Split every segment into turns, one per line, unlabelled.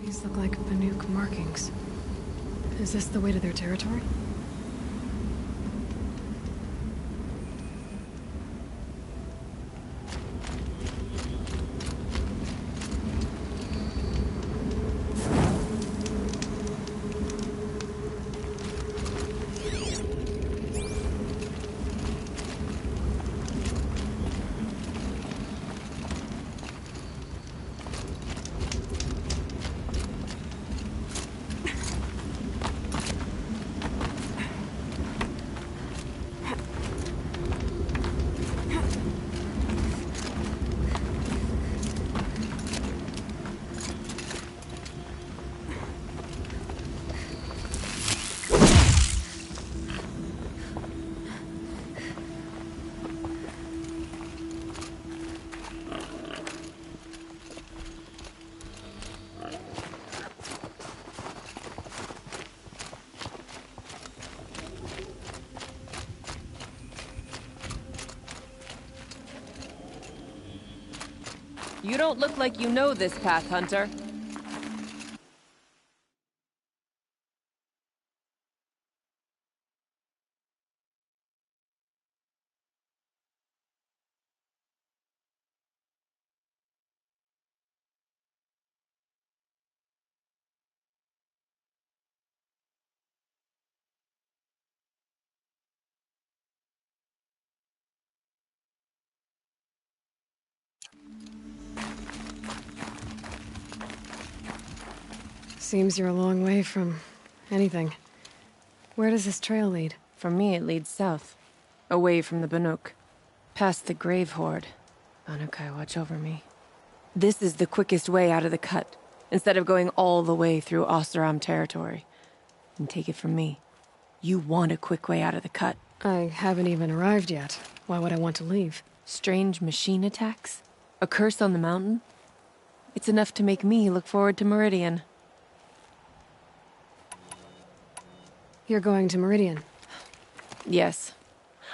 These look like Banuk markings. Is this the way to their territory?
You don't look like you know this path, Hunter.
Seems you're a long way from anything. Where does this trail lead?
For me, it leads south. Away from the Banuk. Past the Grave Horde. Banukai, watch over me. This is the quickest way out of the cut, instead of going all the way through Oseram territory. And take it from me, you want a quick way out of the cut.
I haven't even arrived yet. Why would I want to leave?
Strange machine attacks? A curse on the mountain? It's enough to make me look forward to Meridian.
You're going to Meridian?
Yes.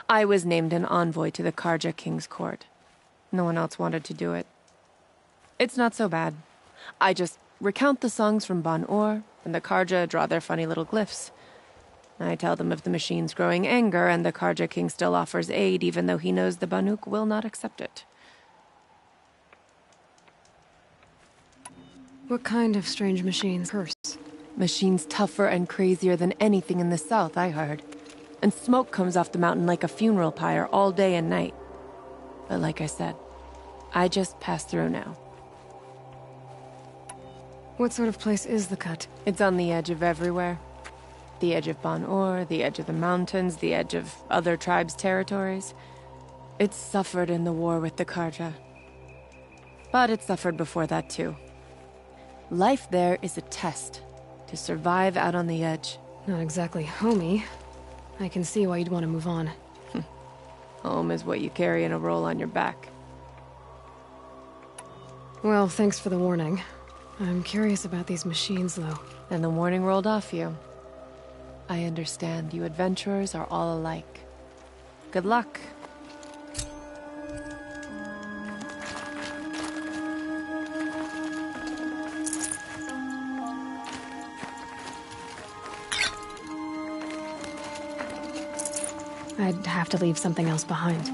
I was named an envoy to the Karja King's court. No one else wanted to do it. It's not so bad. I just recount the songs from Ban-Ur, and the Karja draw their funny little glyphs. I tell them of the machine's growing anger, and the Karja King still offers aid, even though he knows the Banuk will not accept it.
What kind of strange machines? Curse.
Machines tougher and crazier than anything in the south, I heard. And smoke comes off the mountain like a funeral pyre all day and night. But like I said, I just passed through now.
What sort of place is the cut?
It's on the edge of everywhere. The edge of Ban-Ur, the edge of the mountains, the edge of other tribes' territories. It's suffered in the war with the Karja. But it suffered before that too. Life there is a test. To survive out on the edge.
Not exactly homey. I can see why you'd want to move on.
Home is what you carry in a roll on your back.
Well, thanks for the warning. I'm curious about these machines, though.
And the warning rolled off you. I understand you adventurers are all alike. Good luck.
I'd have to leave something else behind.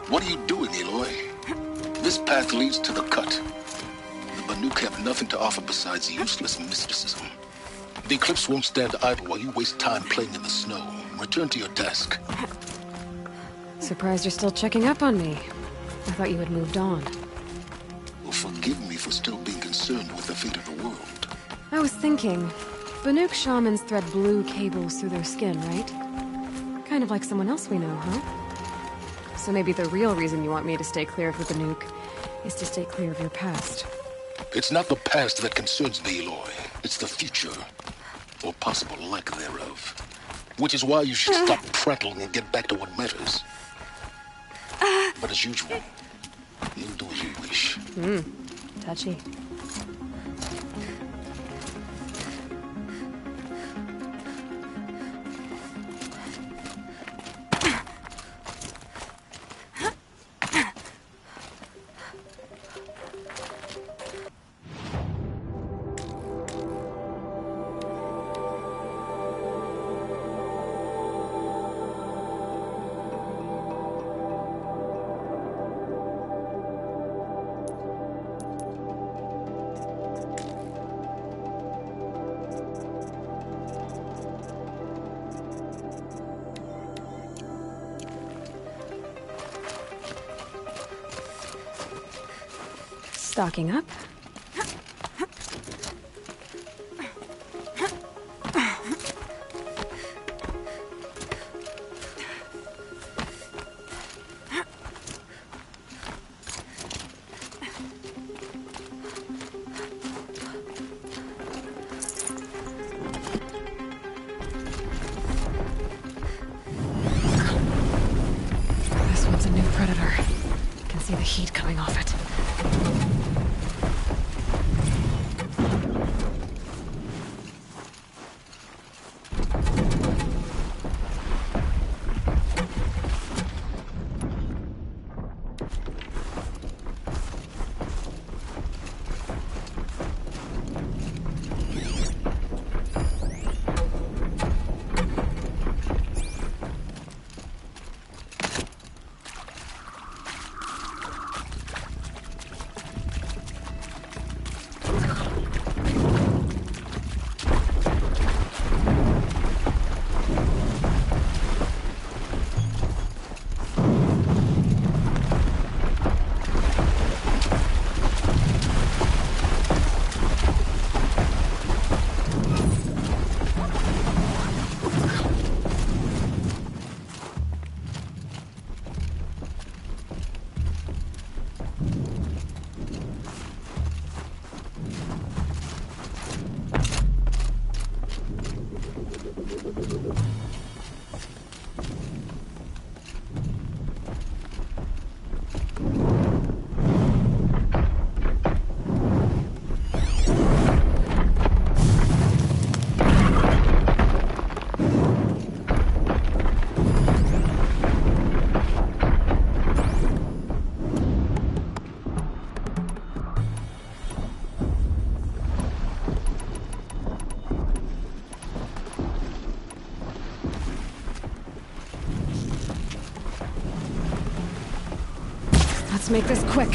What are you doing, Aloy? This path leads to the cut. The Banuk have nothing to offer besides useless mysticism. The Eclipse won't stand idle while you waste time playing in the snow. Return to your desk.
Surprised you're still checking up on me. I thought you had moved on.
Well, forgive me for still being concerned with the fate of the world.
I was thinking, Banuk shamans thread blue cables through their skin, right? Kind of like someone else we know, huh? So maybe the real reason you want me to stay clear of the nuke is to stay clear of your past.
It's not the past that concerns me, Eloy. It's the future, or possible lack thereof. Which is why you should stop prattling and get back to what matters. But as usual, you'll do as you wish.
Touchy. Stocking up. This one's a new predator. I can see the heat coming off it. Let's make this quick.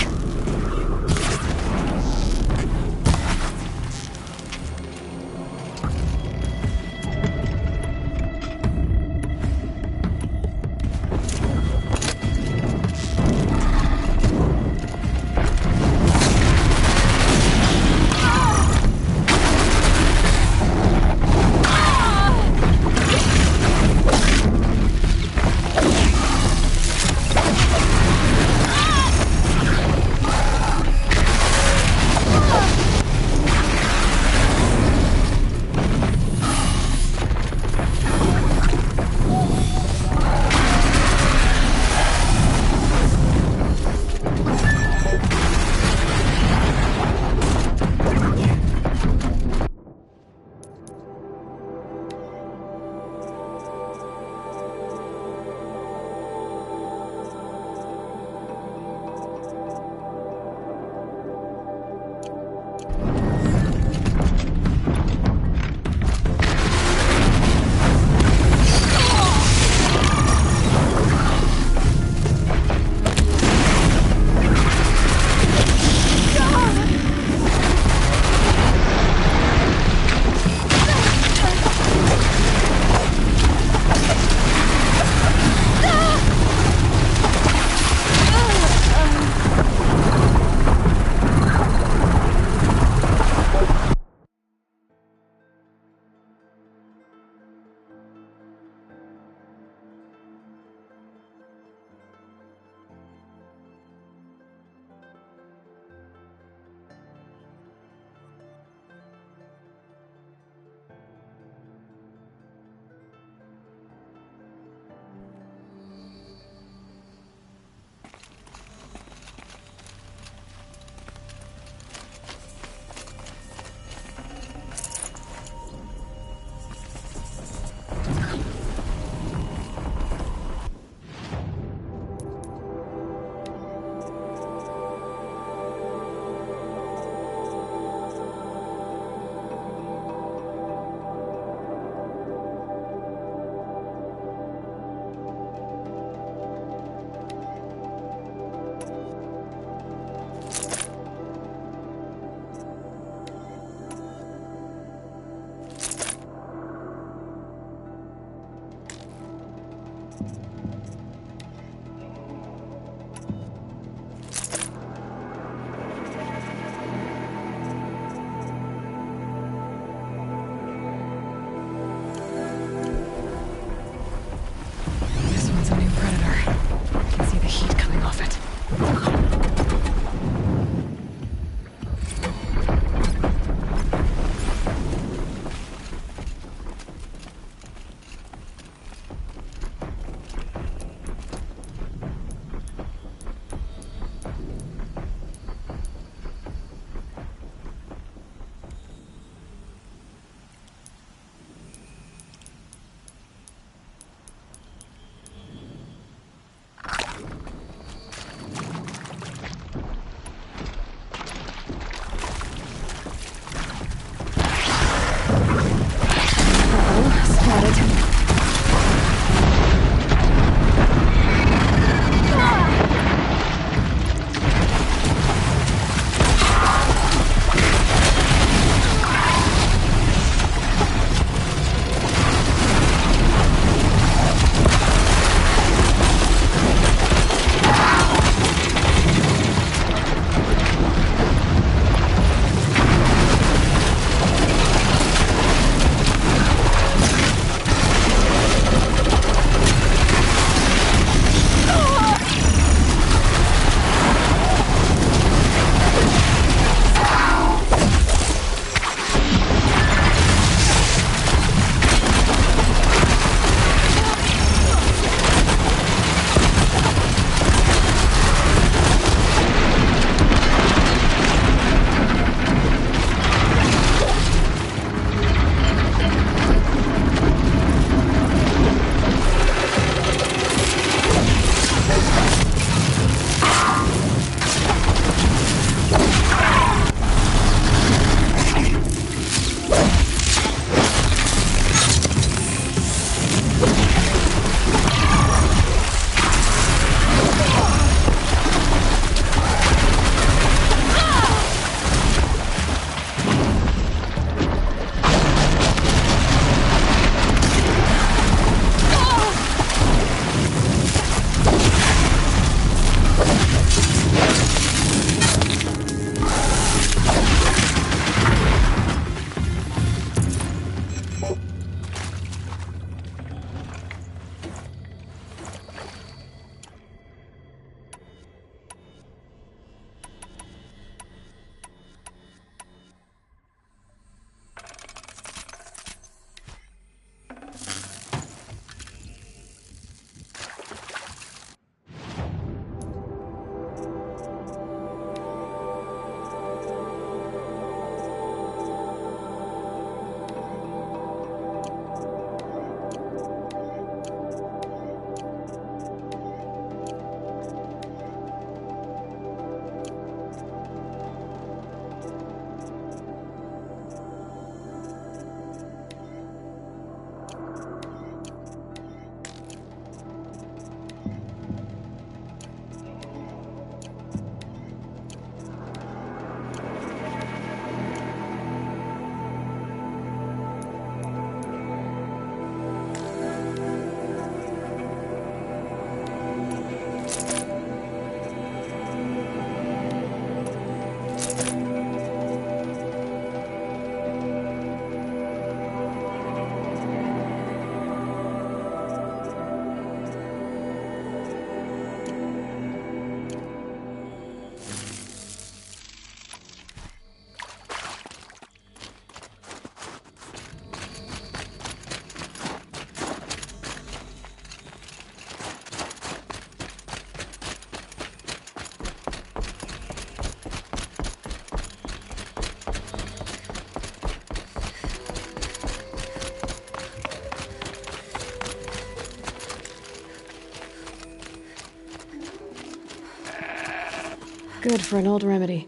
good for an old remedy.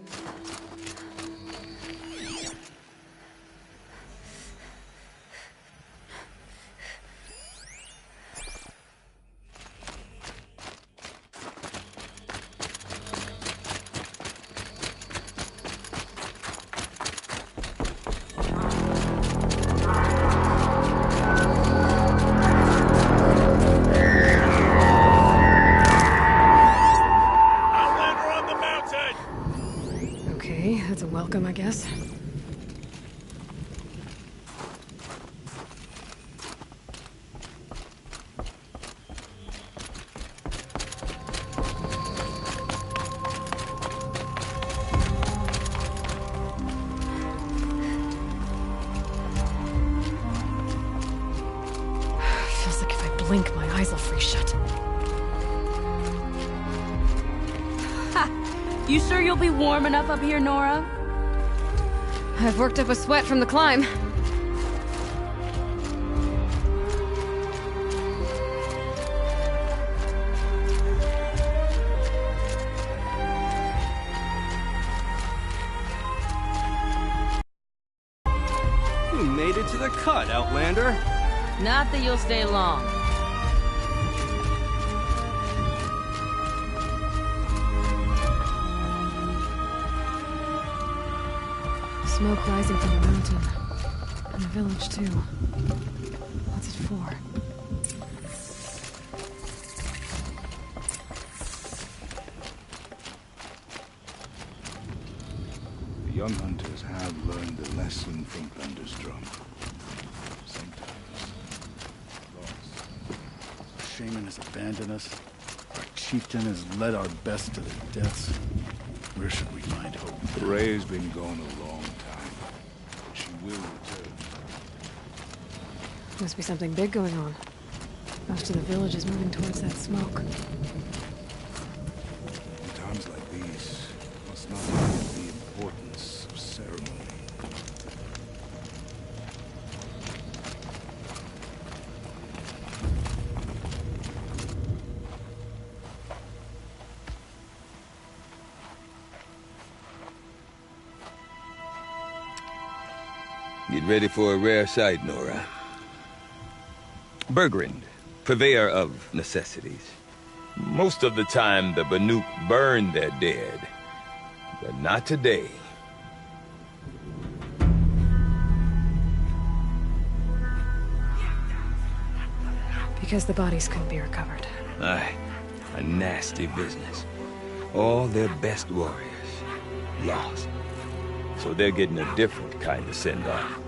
That's a welcome, I guess. Feels like if I blink, my eyes will freeze shut.
You sure you'll be warm enough up here, Nora?
I've worked up a sweat from the climb.
You made it to the cut, Outlander.
Not that you'll stay long.
Smoke rising from the mountain. And the village, too. What's it for?
The young hunters have learned the lesson from Thunderstrom. Sometimes lost. Shaman has abandoned us. Our chieftain has led our best to their deaths. Where should we find hope? Ray's been gone a long time. She will return.
Must be something big going on. Most of the village is moving towards that smoke.
In times like these, must not forget the importance of ceremony.
Get ready for a rare sight, Nora. Bergrind, purveyor of necessities. Most of the time, the Banuk burn their dead. But not today.
Because the bodies couldn't be recovered.
Aye, a nasty business. All their best warriors lost. So they're getting a different kind of send-off.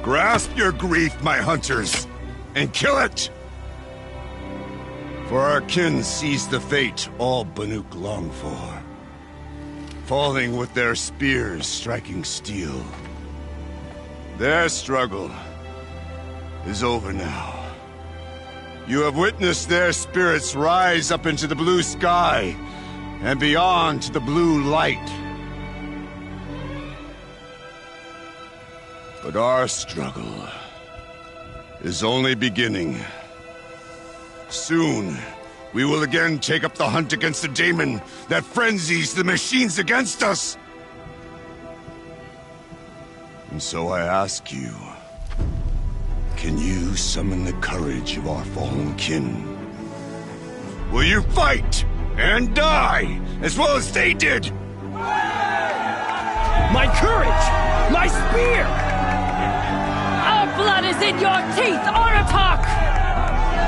Grasp your grief, my hunters, and kill it! For our kin sees the fate all Banuk long for. Falling with their spears striking steel. Their struggle is over now. You have witnessed their spirits rise up into the blue sky and beyond to the blue light. But our struggle is only beginning. Soon, we will again take up the hunt against the daemon that frenzies the machines against us. And so I ask you, can you summon the courage of our fallen kin? Will you fight and die as well as they did?
My courage! My spear!
Our blood is in your teeth, Aratak!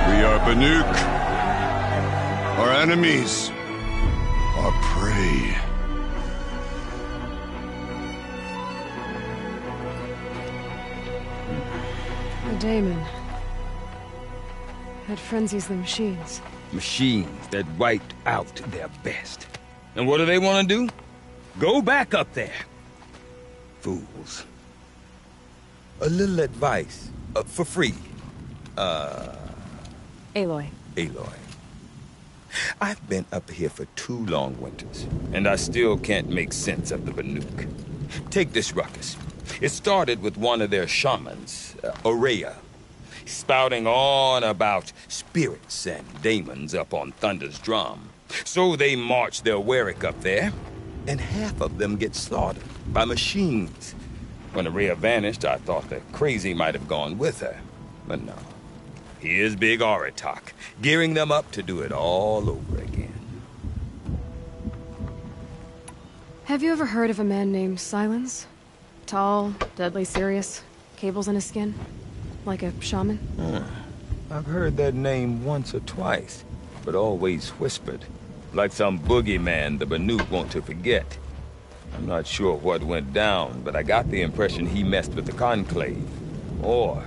We are Banuk. Our enemies. Our prey.
The daemon. That frenzies the machines.
Machines that wiped out their best. And what do they want to do? Go back up there. Fools. A little advice. For free.
Aloy.
Aloy. I've been up here for 2 long winters, and I still can't make sense of the Banuk. Take this ruckus. It started with one of their shamans, Aurea, spouting on about spirits and daemons up on Thunder's drum. So they march their Warwick up there, and half of them get slaughtered by machines. When Aurea vanished, I thought the crazy might have gone with her, but no. Here's Big Aratak, gearing them up to do it all over again.
Have you ever heard of a man named Silence? Tall, deadly serious, cables in his skin, like a shaman?
I've heard that name once or twice, but always whispered, like some boogeyman the Banuk want to forget. I'm not sure what went down, but I got the impression he messed with the Conclave, or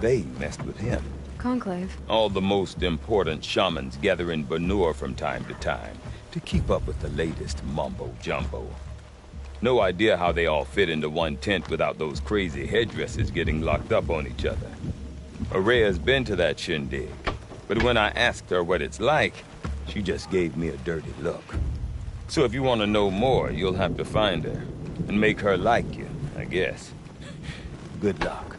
they messed with him.
Conclave?
All the most important shamans gather in Banur from time to time to keep up with the latest mumbo-jumbo. No idea how they all fit into one tent without those crazy headdresses getting locked up on each other. Aurea's been to that shindig, but when I asked her what it's like, she just gave me a dirty look. So if you want to know more, you'll have to find her and make her like you, I guess. Good luck.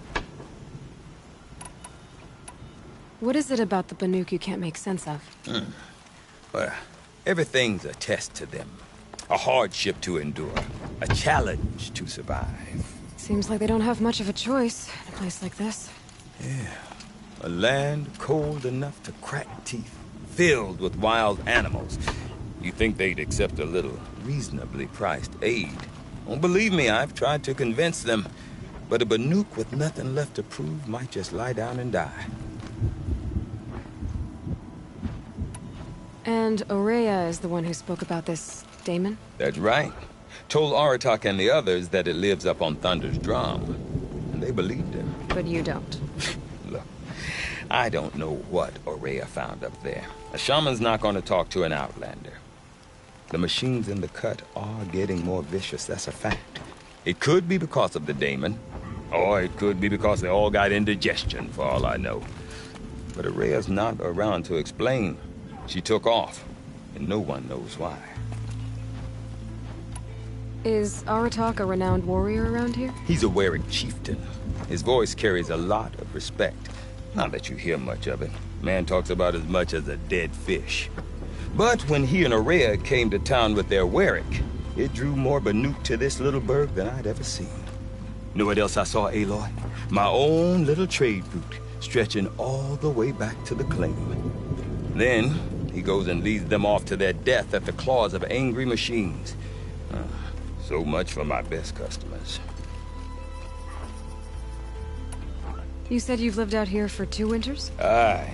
What is it about the Banuk you can't make sense of?
Well, everything's a test to them. A hardship to endure. A challenge to survive.
Seems like they don't have much of a choice in a place like this.
Yeah. A land cold enough to crack teeth. Filled with wild animals. You'd think they'd accept a little reasonably priced aid. Well, believe me, I've tried to convince them. But a Banuk with nothing left to prove might just lie down and die.
And Aurea is the one who spoke about this daemon?
That's right. Told Aratak and the others that it lives up on Thunder's drum. And they believed him.
But you don't.
Look, I don't know what Aurea found up there. A shaman's not going to talk to an outlander. The machines in the cut are getting more vicious, that's a fact. It could be because of the daemon, or it could be because they all got indigestion, for all I know. But Aurea's not around to explain. She took off, and no one knows why.
Is Aratak a renowned warrior around here?
He's a Warwick chieftain. His voice carries a lot of respect. Not that you hear much of it. Man talks about as much as a dead fish. But when he and Aurea came to town with their Warwick, it drew more Banuk to this little burg than I'd ever seen. Know what else I saw, Aloy? My own little trade route, stretching all the way back to the claim. Then, he goes and leads them off to their death at the claws of angry machines. So much for my best customers.
You said you've lived out here for 2 winters?
Aye.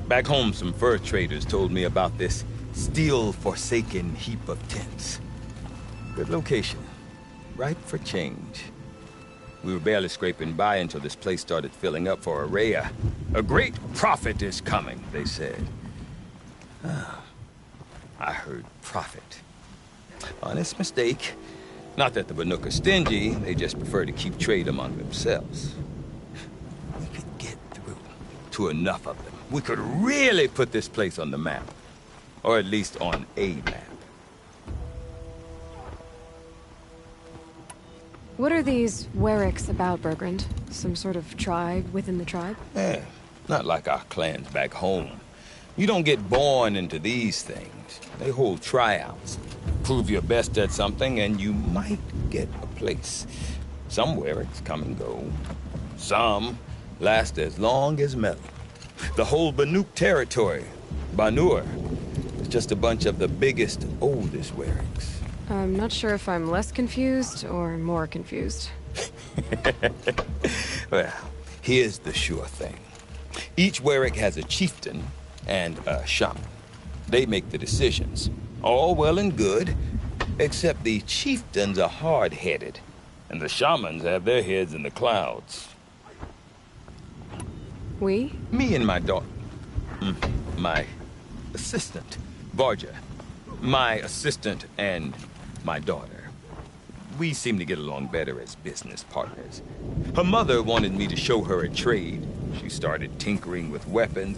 Back home, some fur traders told me about this steel-forsaken heap of tents. Good location. Ripe for change. We were barely scraping by until this place started filling up for Aurea. A great prophet is coming, they said. I heard prophet. Honest mistake. Not that the Banuk are stingy, they just prefer to keep trade among themselves. We could get through to enough of them. We could really put this place on the map. Or at least on a map.
What are these Werricks about, Bergrand? Some sort of tribe within the tribe?
Yeah, not like our clans back home. You don't get born into these things. They hold tryouts. Prove your best at something and you might get a place. Some Werricks come and go. Some last as long as metal. The whole Banuk territory, Banur, is just a bunch of the biggest, oldest Werricks.
I'm not sure if I'm less confused or more confused.
Well, here's the sure thing. Each Werrick has a chieftain and a shaman. They make the decisions. All well and good, except the chieftains are hard-headed, and the shamans have their heads in the clouds.
We?
Me and my daughter. My assistant, Varja. My assistant and my daughter. We seem to get along better as business partners. Her mother wanted me to show her a trade. She started tinkering with weapons.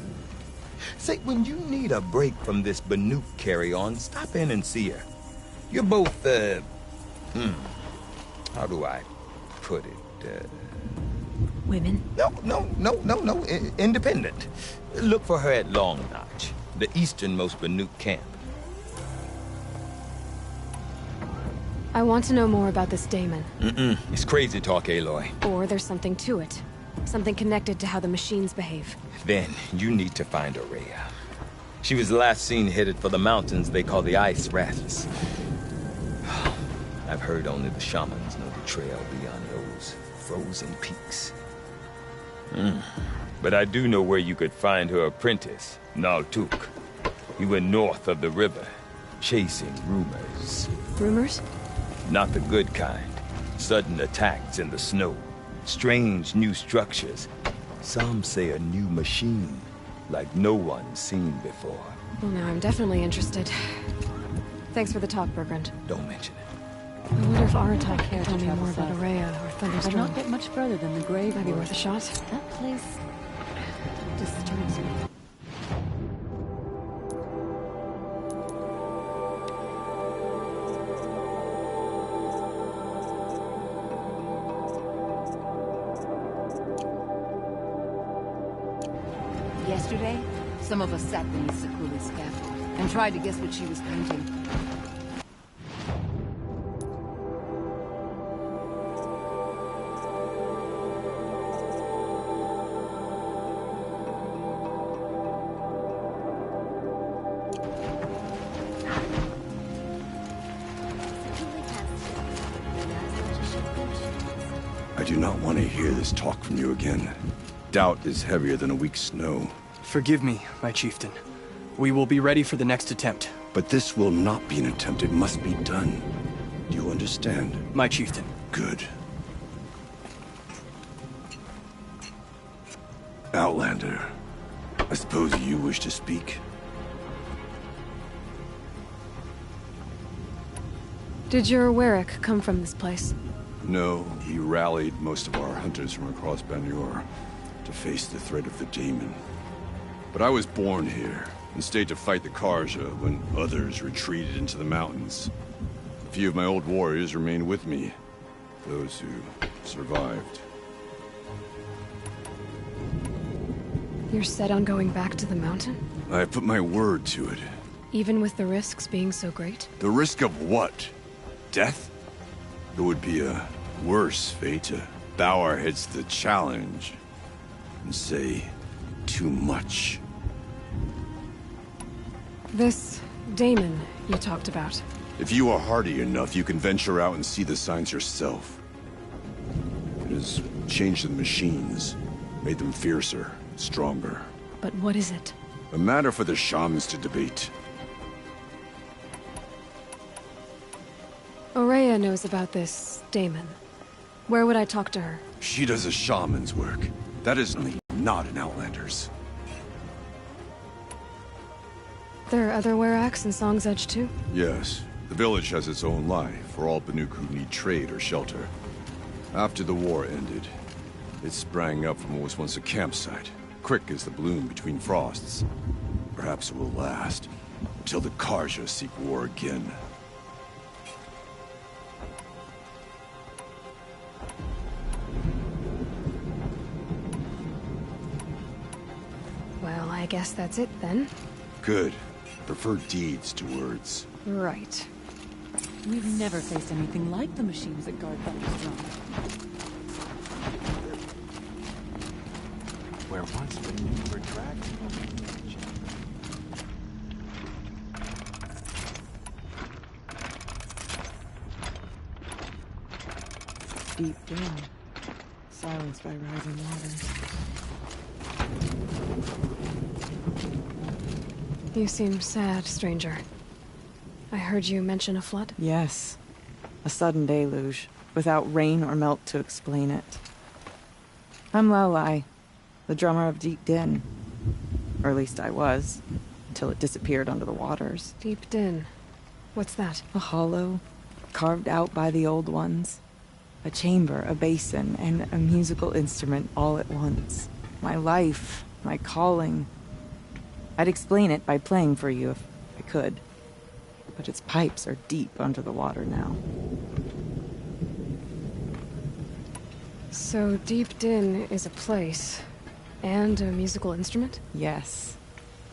Say, when you need a break from this Banuk carry-on, stop in and see her. You're both, how do I put it,
Women?
No, independent. Look for her at Long Notch, the easternmost Banuk camp.
I want to know more about this Damon.
It's crazy talk, Aloy.
Or there's something to it. Something connected to how the machines behave.
Then you need to find Aurea. She was last seen headed for the mountains they call the Ice Raths. I've heard only the shamans know the trail beyond those frozen peaks. But I do know where you could find her apprentice, Naltuk. He went north of the river, chasing rumors.
Rumors?
Not the good kind. Sudden attacks in the snow. Strange new structures. Some say a new machine, like no one's seen before.
Well, now I'm definitely interested. Thanks for the talk, Bergrand.
Don't mention it.
I wonder if Aratak can tell me more about Aurea or
I'd
Thunderstone.
not get much further than the grave.
Might be worth a shot.
That place disturbs me.
Yesterday, some of us sat beneath Sakuli's scaffold and tried to guess what she was painting.
I do not want to hear this talk from you again. Doubt is heavier than a week's snow.
Forgive me, my chieftain. We will be ready for the next attempt.
But this will not be an attempt. It must be done. Do you understand?
My chieftain.
Good. Outlander, I suppose you wish to speak?
Did your Werrick come from this place?
No, he rallied most of our hunters from across Banur to face the threat of the Daemon. But I was born here and stayed to fight the Karja when others retreated into the mountains. A few of my old warriors remained with me, those who survived.
You're set on going back to the mountain?
I put my word to it.
Even with the risks being so great?
The risk of what? Death? It would be a worse fate to bow our heads to the challenge and say too much.
This Daemon you talked about.
If you are hardy enough, you can venture out and see the signs yourself. It has changed the machines, made them fiercer, stronger.
But what is it?
A matter for the shamans to debate.
Aurea knows about this Daemon. Where would I talk to her?
She does a shaman's work. That is not an Outlander's.
There are other Werracks in Song's Edge too?
Yes. The village has its own life for all Banuk who need trade or shelter. After the war ended, it sprang up from what was once a campsite, quick as the bloom between frosts. Perhaps it will last, until the Karja seek war again.
I guess that's it then.
Good. Prefer deeds to words.
Right.
We've never faced anything like the machines that guard Thunder's drum.
Where once the were dragged.
Deep down, silenced by rising waters.
You seem sad, stranger. I heard you mention a flood?
Yes. A sudden deluge, without rain or melt to explain it. I'm Lelai, the drummer of Deep Din. Or at least I was, until it disappeared under the waters.
Deep Din. What's that?
A hollow, carved out by the old ones. A chamber, a basin, and a musical instrument all at once. My life, my calling. I'd explain it by playing for you if I could. But its pipes are deep under the water now.
So Deep Din is a place, and a musical instrument?
Yes.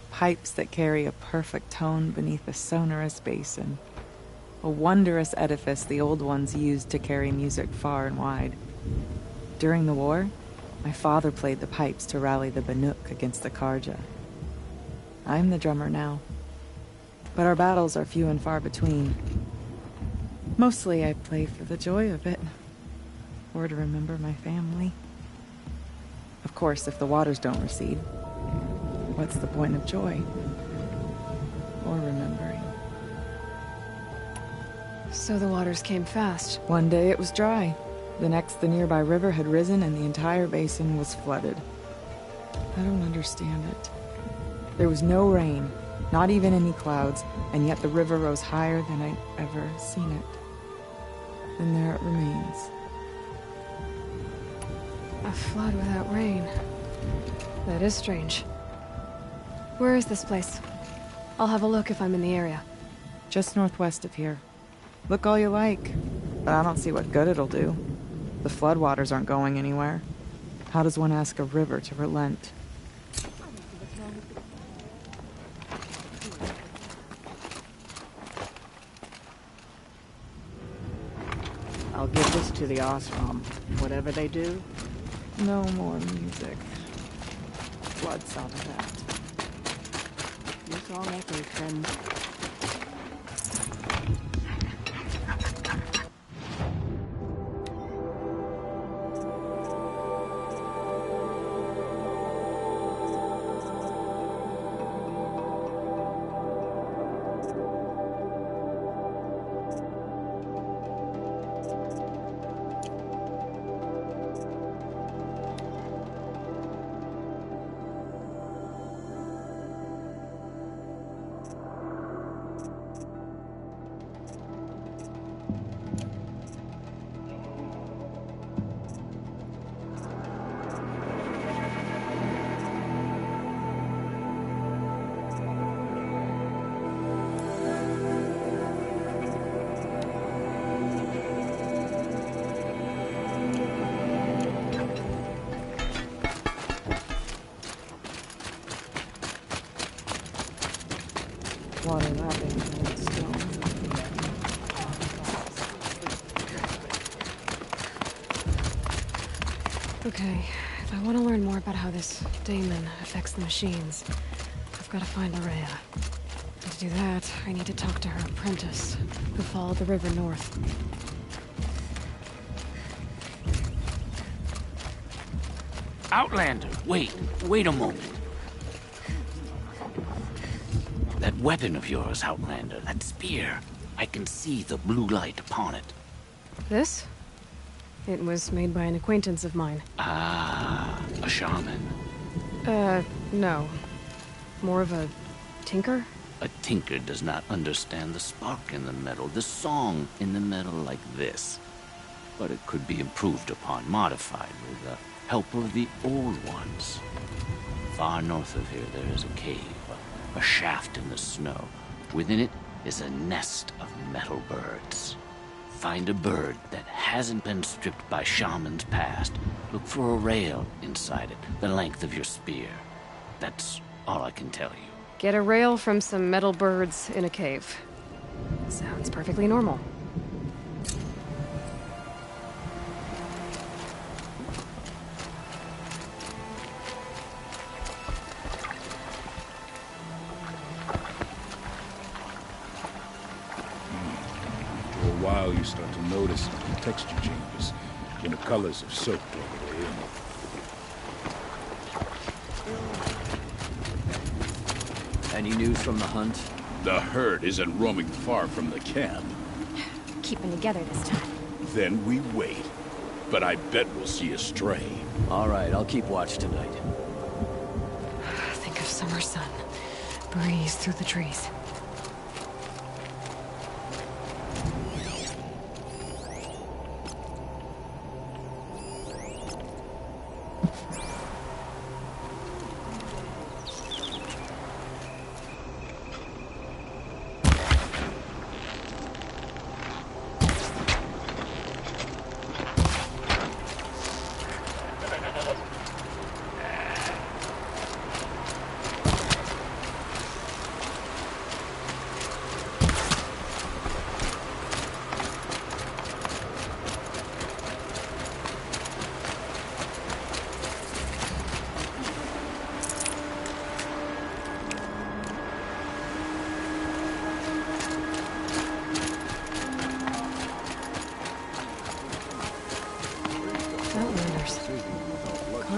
Pipes that carry a perfect tone beneath a sonorous basin. A wondrous edifice the old ones used to carry music far and wide. During the war, my father played the pipes to rally the Banuk against the Karja. I'm the drummer now. But our battles are few and far between. Mostly I play for the joy of it. Or to remember my family. Of course, if the waters don't recede, what's the point of joy? Or remembering?
So the waters came fast.
One day it was dry. The next, the nearby river had risen and the entire basin was flooded. I don't understand it. There was no rain, not even any clouds, and yet the river rose higher than I'd ever seen it. And there it remains.
A flood without rain. That is strange. Where is this place? I'll have a look if I'm in the area.
Just northwest of here. Look all you like, but I don't see what good it'll do. The floodwaters aren't going anywhere. How does one ask a river to relent?
I'll give this to the ashram. Whatever they do,
no more music. Blood saw to that.
Your song echoes, friend.
Water lapping on its stone.
Okay, if I want to learn more about how this daemon affects the machines, I've got to find Larea. And to do that, I need to talk to her apprentice, who followed the river north.
Outlander, wait a moment. That weapon of yours, Outlander, that spear, I can see the blue light upon it.
This? It was made by an acquaintance of mine.
Ah, a shaman.
No. More of a tinker?
A tinker does not understand the spark in the metal, the song in the metal like this. But it could be improved upon, modified with the help of the old ones. Far north of here there is a cave, a shaft in the snow. Within it is a nest of metal birds. Find a bird that hasn't been stripped by shamans past. Look for a rail inside it, the length of your spear. That's all I can tell you.
Get a rail from some metal birds in a cave. Sounds perfectly normal.
For a while, you start to notice the texture changes when the colors have soaked all the way in.
Any news from the hunt?
The herd isn't roaming far from the camp.
Keeping together this time.
Then we wait. But I bet we'll see a stray.
All right, I'll keep watch tonight.
Think of summer sun. Breeze through the trees.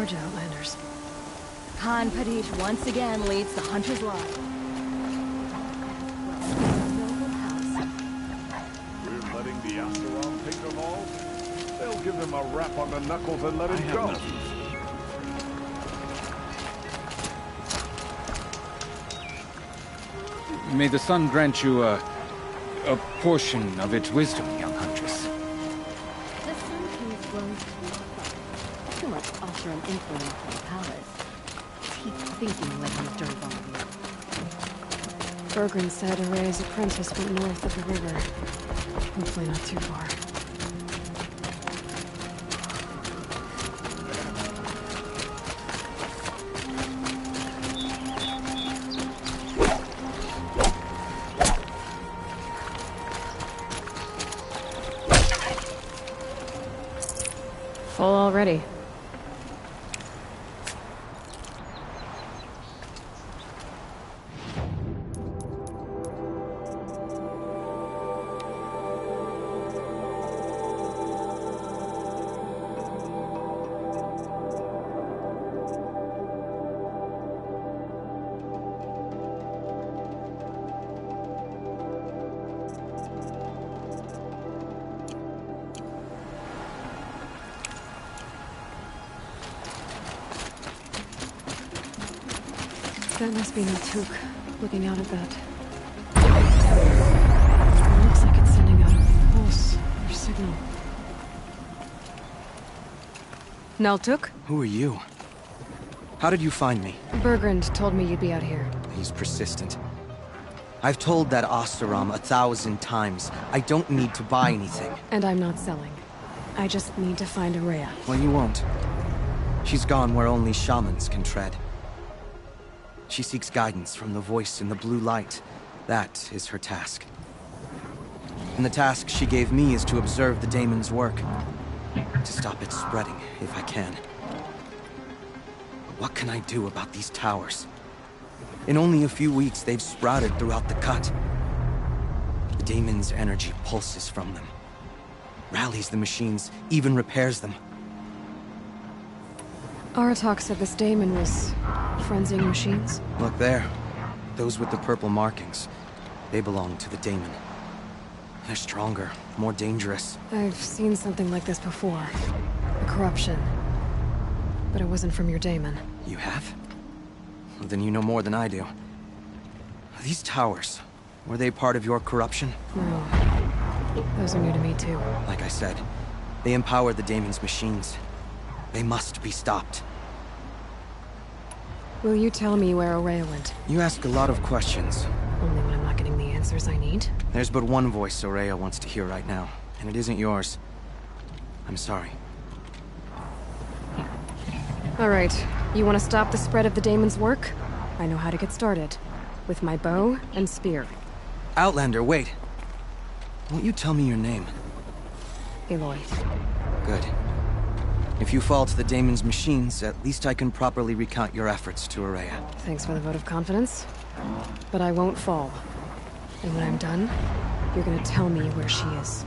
Outlanders.
Khan Padish once again leads the Hunter's Lodge.
We're letting the Asteron take them all? They'll give him a rap on the knuckles and let him go.
May the sun grant you a portion of its wisdom, young huntress.
The Sun King's grown too much Oseram influence in the palace. He's thinking when he's during volunteer.
Bergren said Araya's apprentice went north of the river. Hopefully not too far. Full already. That must be Natuk, looking out at that. It looks like it's sending out a pulse or signal. Naltuk?
Who are you? How did you find me?
Bergrand told me you'd be out here.
He's persistent. I've told that Osteram 1,000 times. I don't need to buy anything.
And I'm not selling. I just need to find Araya.
Well, you won't. She's gone where only shamans can tread. She seeks guidance from the voice in the blue light. That is her task. And the task she gave me is to observe the daemon's work. To stop it spreading, if I can. But what can I do about these towers? In only a few weeks, they've sprouted throughout the cut. The daemon's energy pulses from them. Rallies the machines, even repairs them.
Aratak said this daemon was frenzying machines.
Look there. Those with the purple markings. They belong to the daemon. They're stronger, more dangerous.
I've seen something like this before. A corruption. But it wasn't from your daemon.
You have? Well, then you know more than I do. These towers, were they part of your corruption?
No. Those are new to me too.
Like I said, they empower the daemon's machines. They must be stopped.
Will you tell me where Araya went?
You ask a lot of questions.
Only when I'm not getting the answers I need?
There's but one voice Araya wants to hear right now, and it isn't yours. I'm sorry.
All right. You want to stop the spread of the daemon's work? I know how to get started. With my bow and spear.
Outlander, wait. Won't you tell me your name?
Aloy.
Good. If you fall to the Daemon's machines, at least I can properly recount your efforts to Araya.
Thanks for the vote of confidence. But I won't fall. And when I'm done, you're gonna tell me where she is.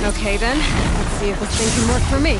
Okay then, let's see if this thing can work for me.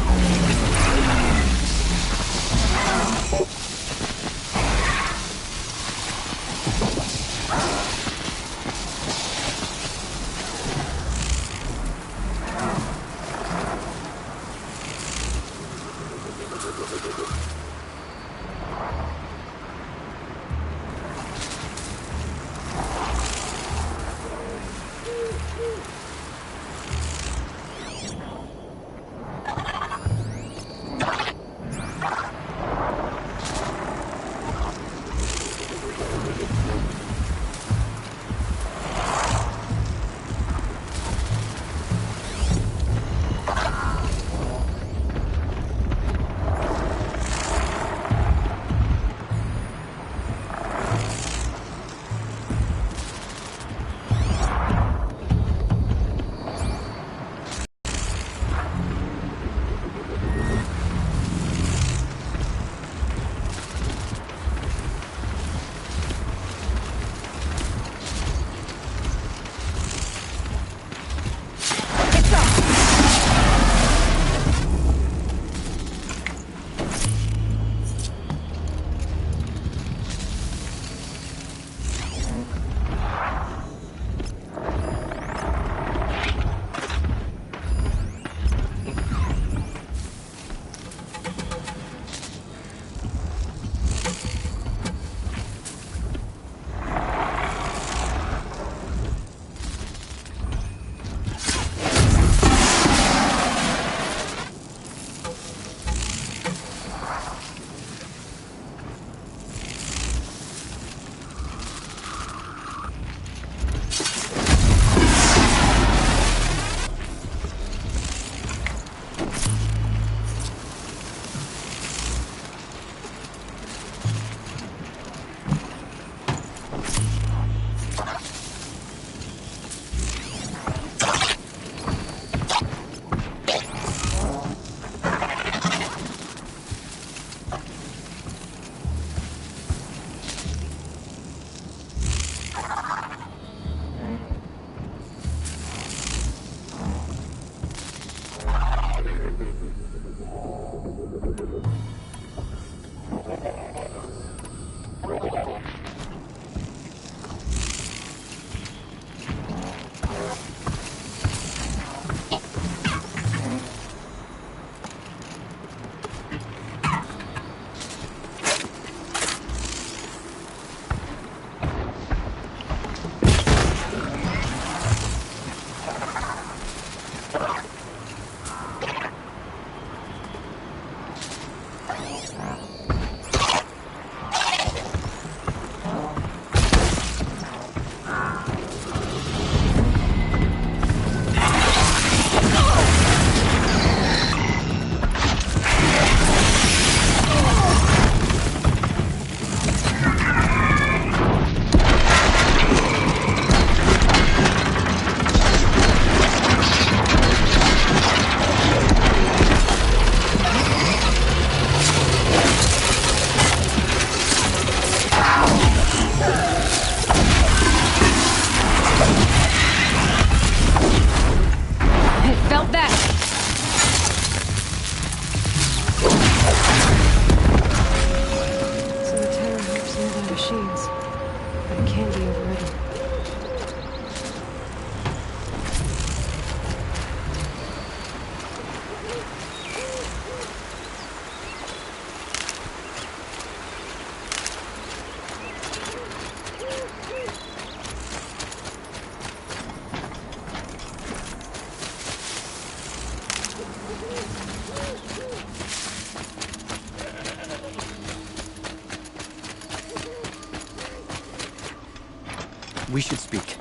We should speak.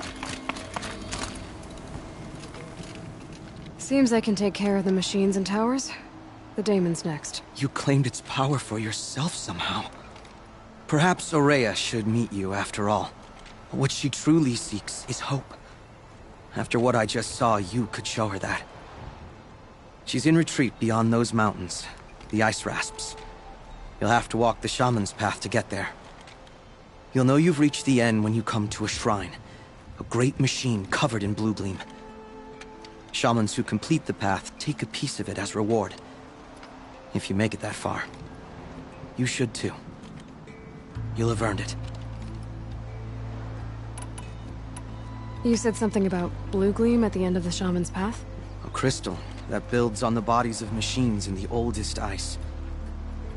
Seems I can take care of the machines and towers. The daemon's next.
You claimed its power for yourself somehow. Perhaps Aurea should meet you after all. What she truly seeks is hope. After what I just saw, you could show her that. She's in retreat beyond those mountains, the ice rasps. You'll have to walk the shaman's path to get there. You'll know you've reached the end when you come to a shrine, a great machine covered in blue gleam. Shamans who complete the path take a piece of it as reward. If you make it that far, you should too. You'll have earned it.
You said something about blue gleam at the end of the shaman's path?
A crystal that builds on the bodies of machines in the oldest ice.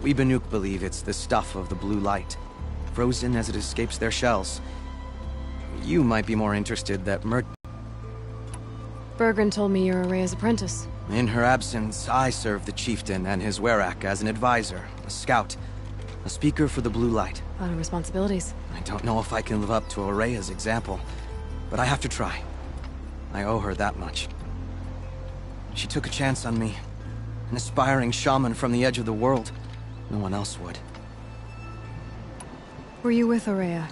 We Banuk believe it's the stuff of the blue light, frozen as it escapes their shells. You might be more interested that
Bergren told me you're Aurea's apprentice.
In her absence, I serve the chieftain and his werak as an advisor, a scout, a speaker for the blue light.
A lot of responsibilities.
I don't know if I can live up to Aurea's example, but I have to try. I owe her that much. She took a chance on me, an aspiring shaman from the edge of the world. No one else would.
Were you with Aurea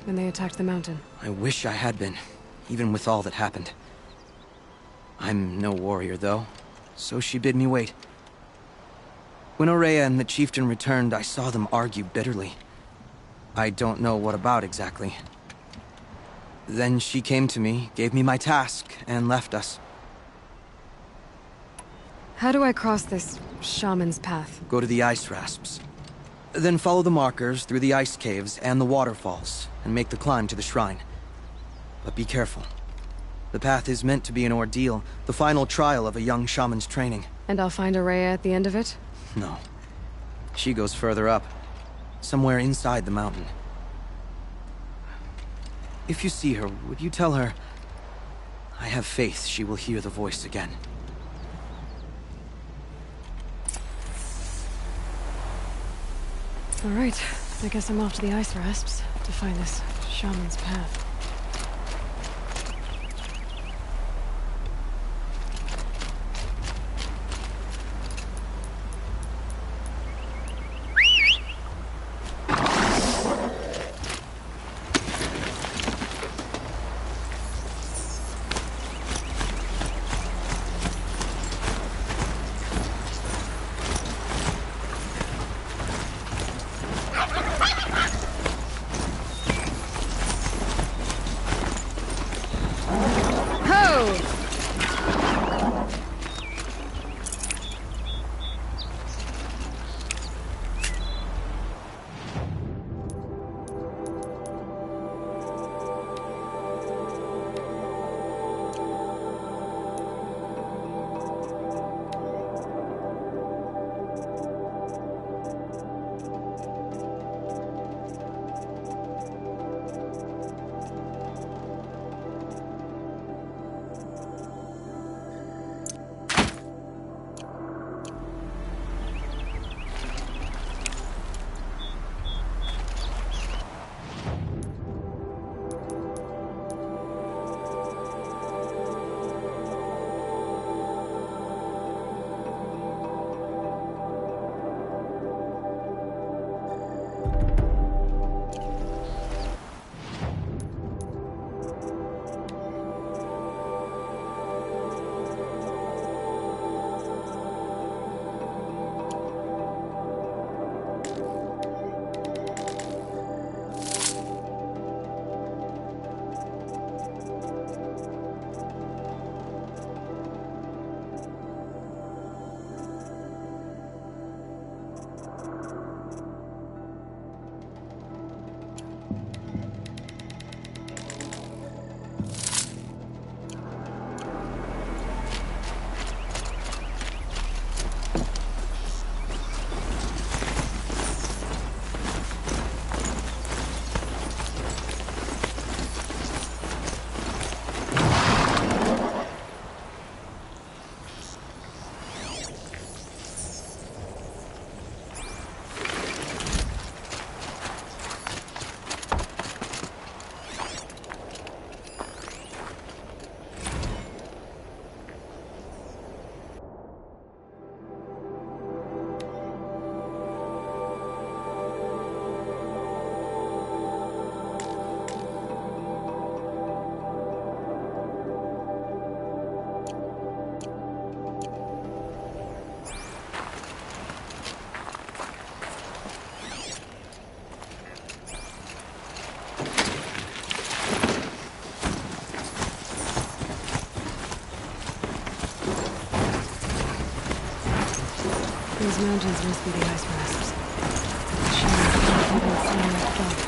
when they attacked the mountain?
I wish I had been, even with all that happened. I'm no warrior, though, so she bid me wait. When Aurea and the chieftain returned, I saw them argue bitterly. I don't know what about exactly. Then she came to me, gave me my task, and left us.
How do I cross this shaman's path?
Go to the ice rasps. Then follow the markers through the ice caves and the waterfalls, and make the climb to the shrine. But be careful. The path is meant to be an ordeal, the final trial of a young shaman's training.
And I'll find Aurea at the end of it?
No. She goes further up, somewhere inside the mountain. If you see her, would you tell her, I have faith she will hear the voice again.
All right, I guess I'm off to the ice rasps to find this shaman's path. Those mountains must be the ice rasps. The shamans can't even sound like thought.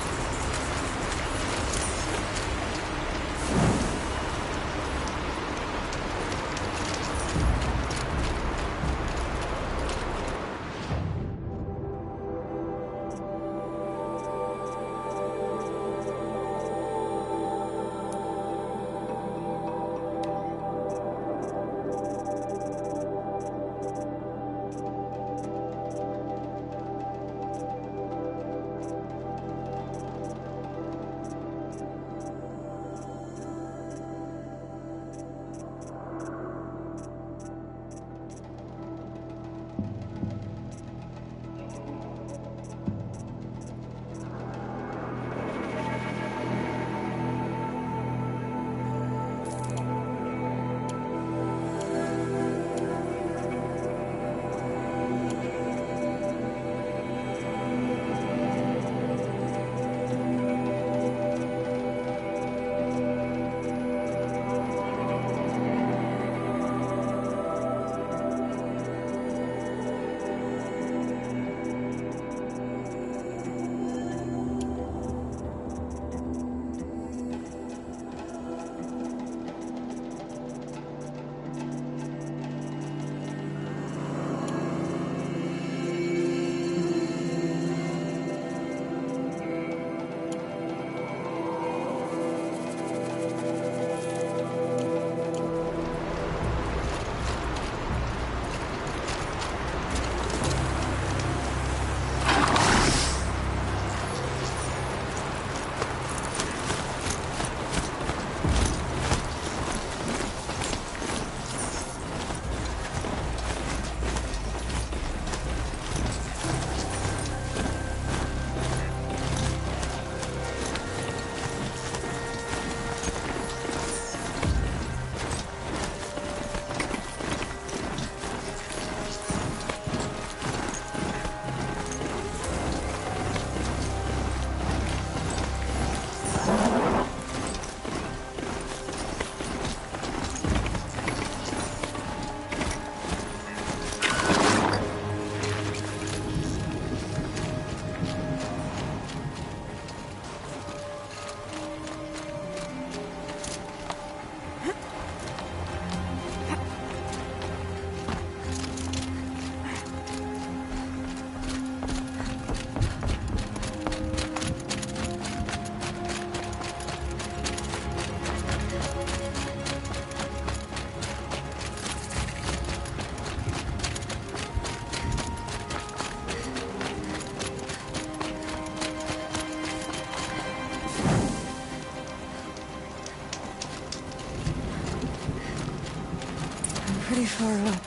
Pretty far up.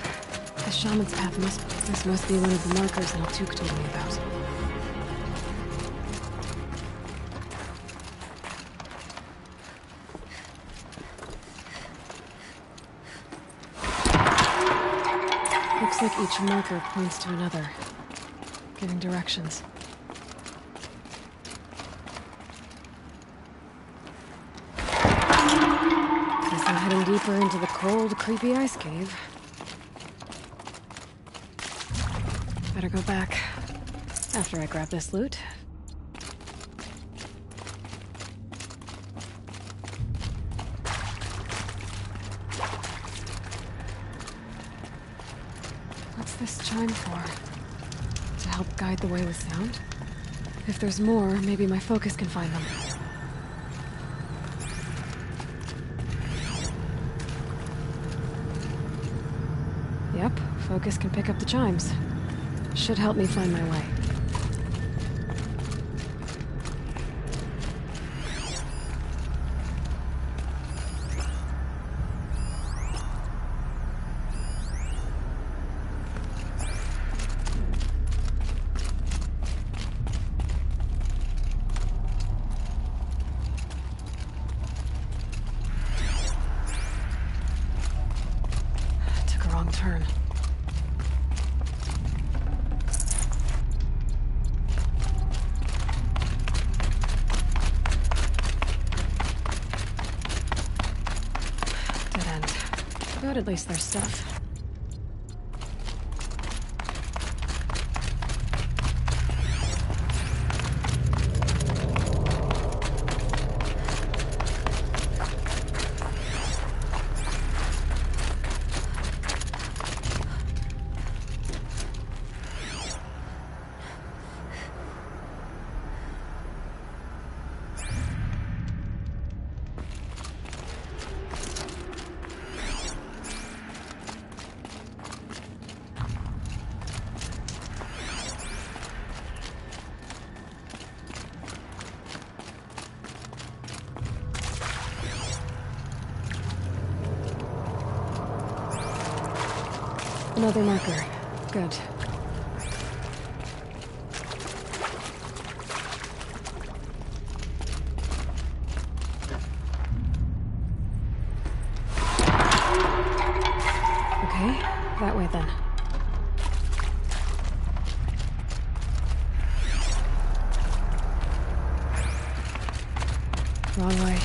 The shaman's path this must be one of the markers Naltuk told me about. Looks like each marker points to another, giving directions. Guess I'm heading deeper into the cold, creepy ice cave. Better go back after I grab this loot. What's this chime for? To help guide the way with sound? If there's more, maybe my focus can find them. Yep, focus can pick up the chimes. Should help me find my way. Took a wrong turn. But at least there's stuff. Another marker. Good. Okay, that way then. Wrong way.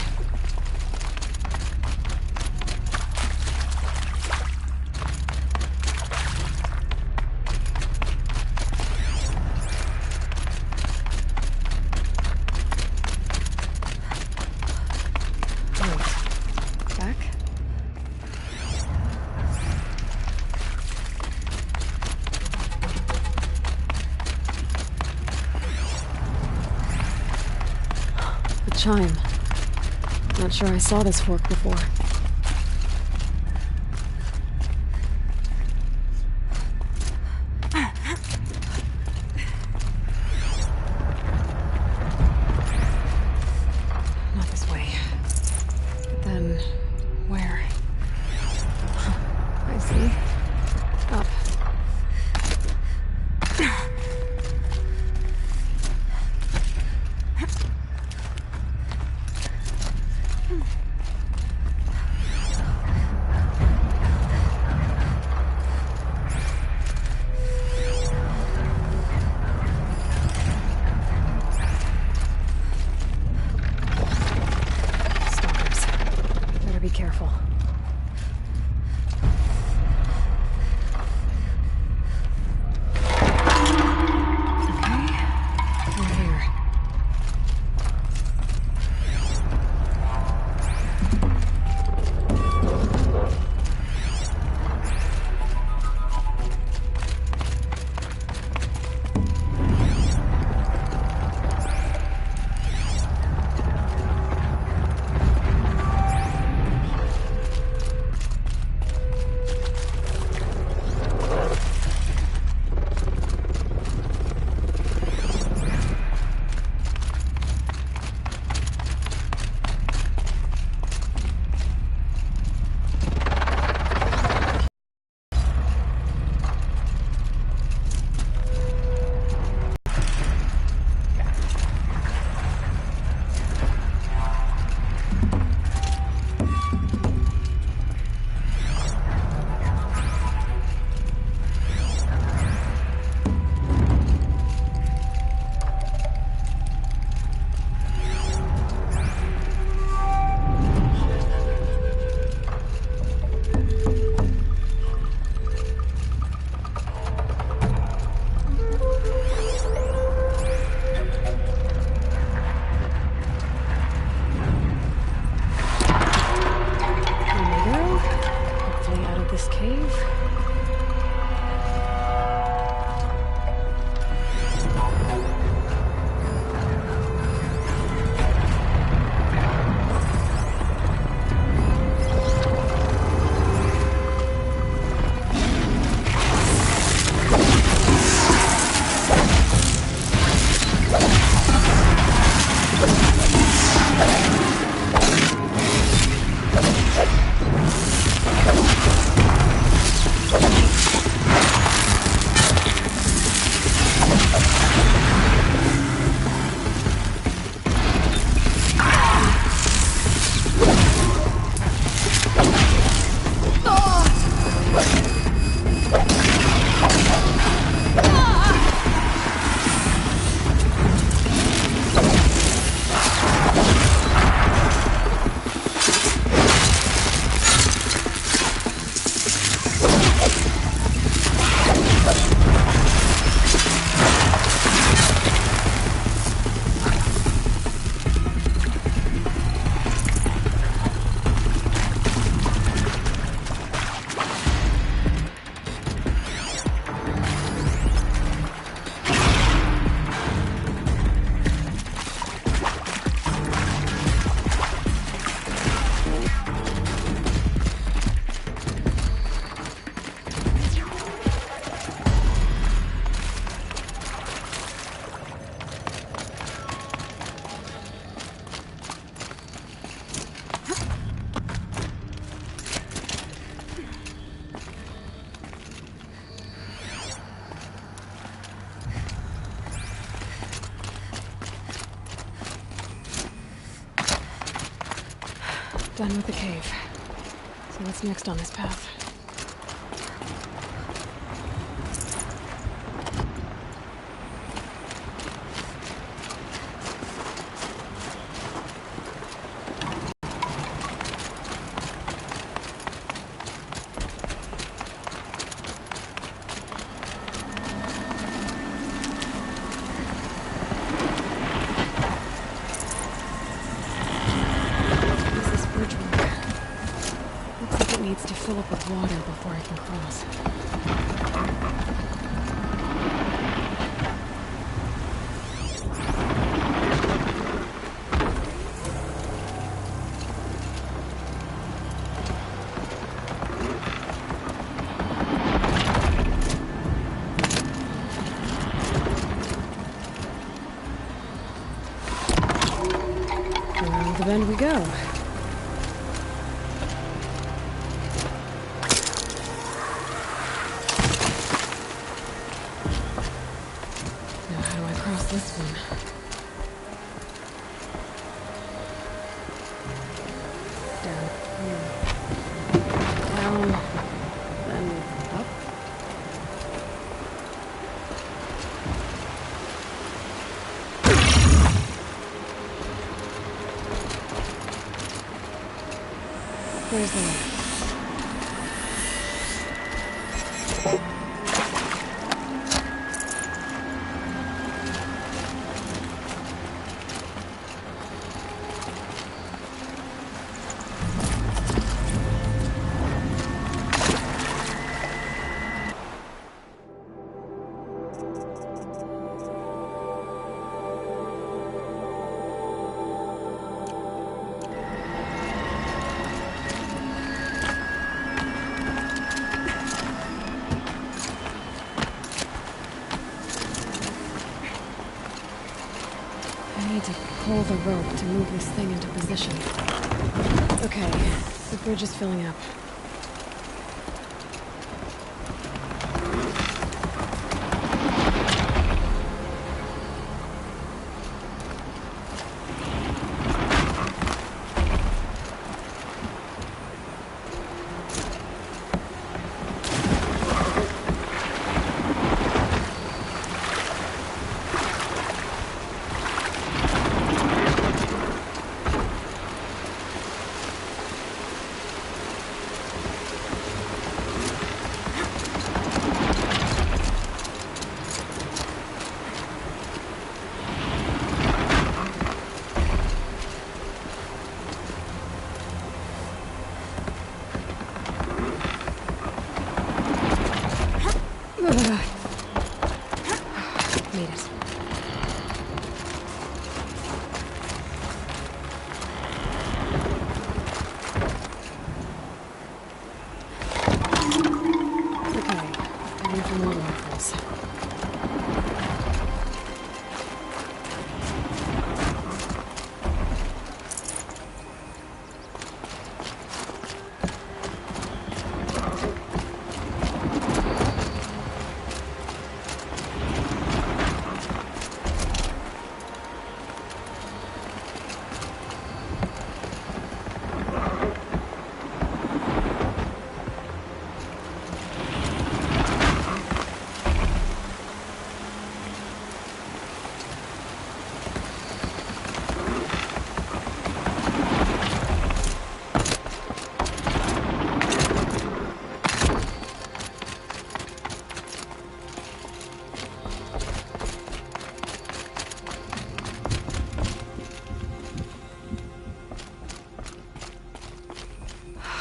Chime. Not sure I saw this fork before. Not this way. But then, where? I see. Up. Careful. Done with the cave. So what's next on this path? Needs to fill up with water before I can cross. Around the bend we go. This one. Down. Down. Then up. Where's the light? To pull the rope to move this thing into position. Okay, the bridge is filling up. Made it. Okay, ready for more rifles.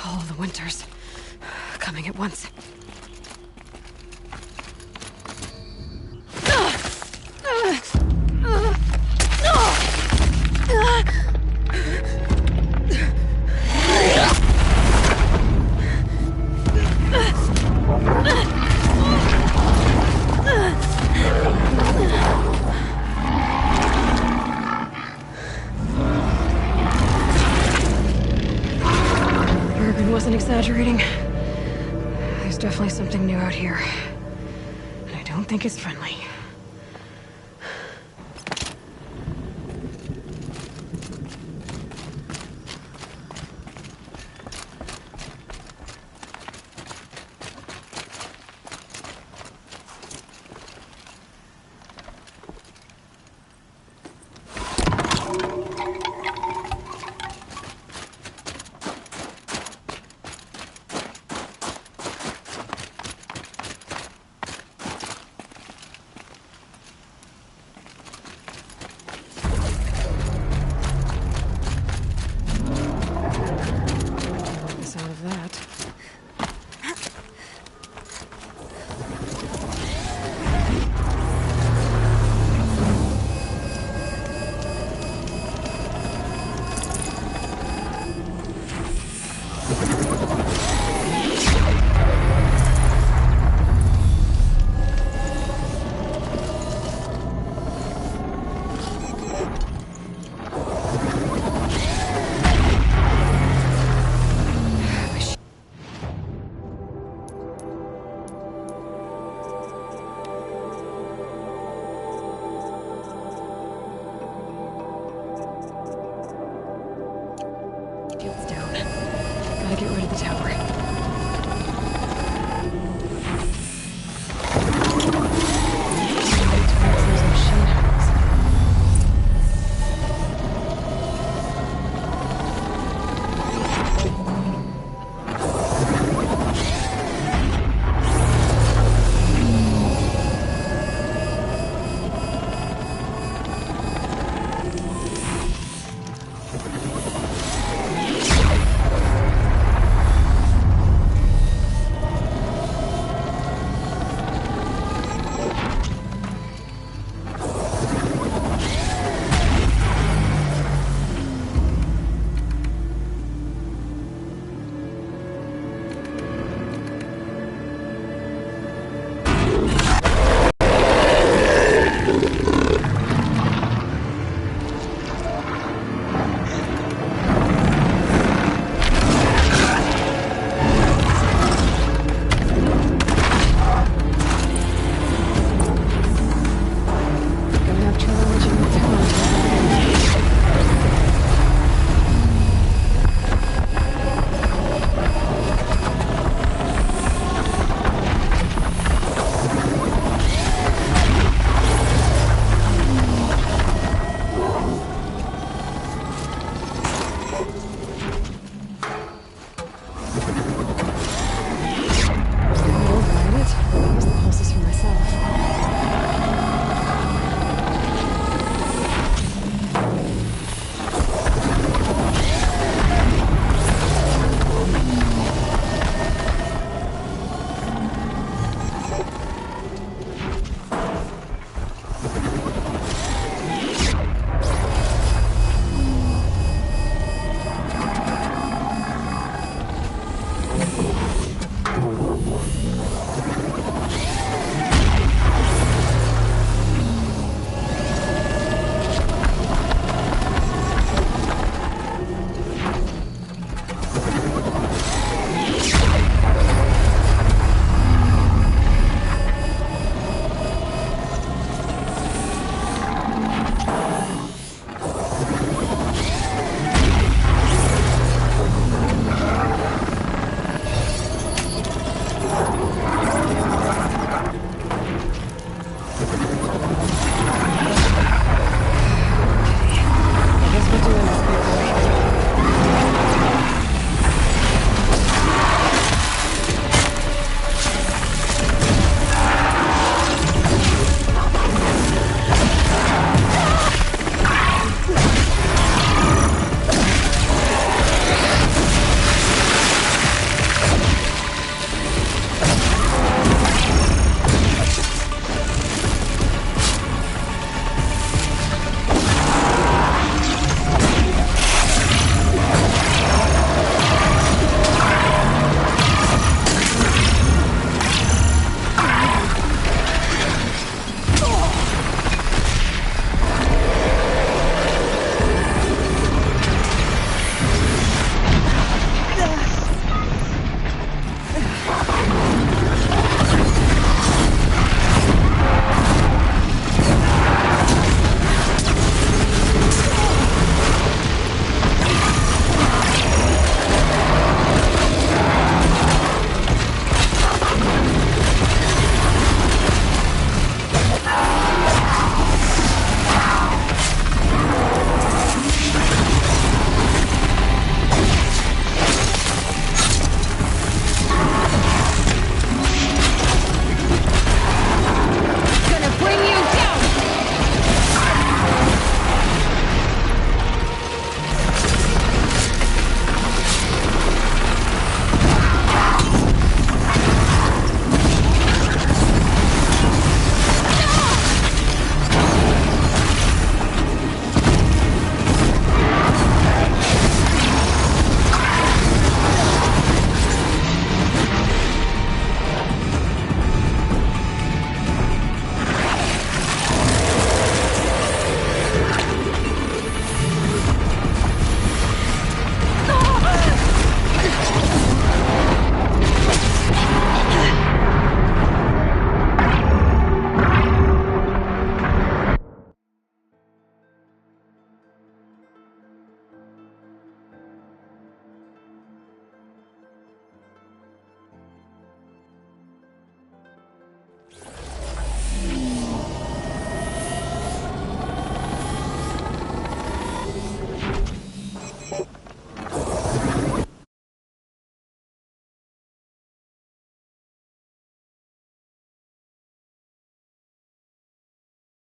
All the winters coming at once. Wasn't exaggerating. There's definitely something new out here. And I don't think it's friendly.